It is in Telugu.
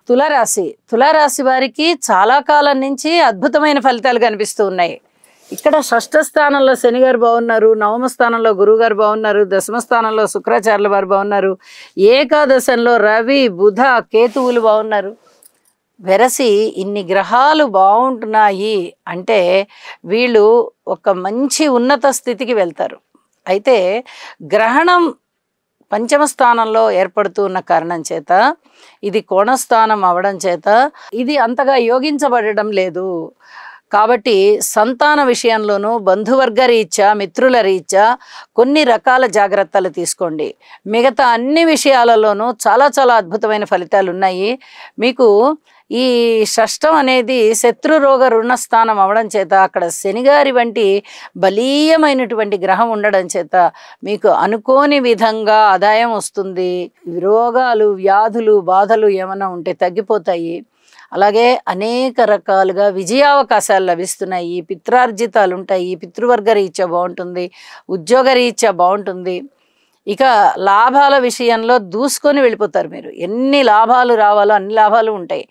తులారాశి వారికి చాలా కాలం నుంచి అద్భుతమైన ఫలితాలు కనిపిస్తూ ఉన్నాయి. ఇక్కడ షష్ఠ స్థానంలో శని గారు బాగున్నారు, నవమ స్థానంలో గురువు గారు బాగున్నారు, దశమ స్థానంలో శుక్రాచార్యుల వారు బాగున్నారు, ఏకాదశంలో రవి బుధ కేతువులు బాగున్నారు. వెరసి ఇన్ని గ్రహాలు బాగుంటున్నాయి అంటే వీళ్ళు ఒక మంచి ఉన్నత స్థితికి వెళ్తారు. అయితే గ్రహణం పంచమ స్థానంలో ఏర్పడుతూ ఉన్న కారణం చేత, ఇది కోణస్థానం అవడం చేత ఇది అంతగా యోగించబడడం లేదు. కాబట్టి సంతాన విషయంలోనూ బంధువర్గ రీత్యా మిత్రుల రీత్యా కొన్ని రకాల జాగ్రత్తలు తీసుకోండి. మిగతా అన్ని విషయాలలోనూ చాలా చాలా అద్భుతమైన ఫలితాలు ఉన్నాయి. మీకు ఈ షష్టం అనేది శత్రురోగ రుణస్థానం అవడం చేత, అక్కడ శనిగారి వంటి బలీయమైనటువంటి గ్రహం ఉండడం చేత మీకు అనుకోని విధంగా ఆదాయం వస్తుంది. రోగాలు వ్యాధులు బాధలు ఏమైనా ఉంటే తగ్గిపోతాయి. అలాగే అనేక రకాలుగా విజయావకాశాలు లభిస్తున్నాయి. పిత్రార్జితాలు ఉంటాయి. పితృవర్గ రీత్యా బాగుంటుంది, ఉద్యోగ రీత్యా బాగుంటుంది. ఇక లాభాల విషయంలో దూసుకొని వెళ్ళిపోతారు. మీరు ఎన్ని లాభాలు రావాలో అన్ని లాభాలు ఉంటాయి.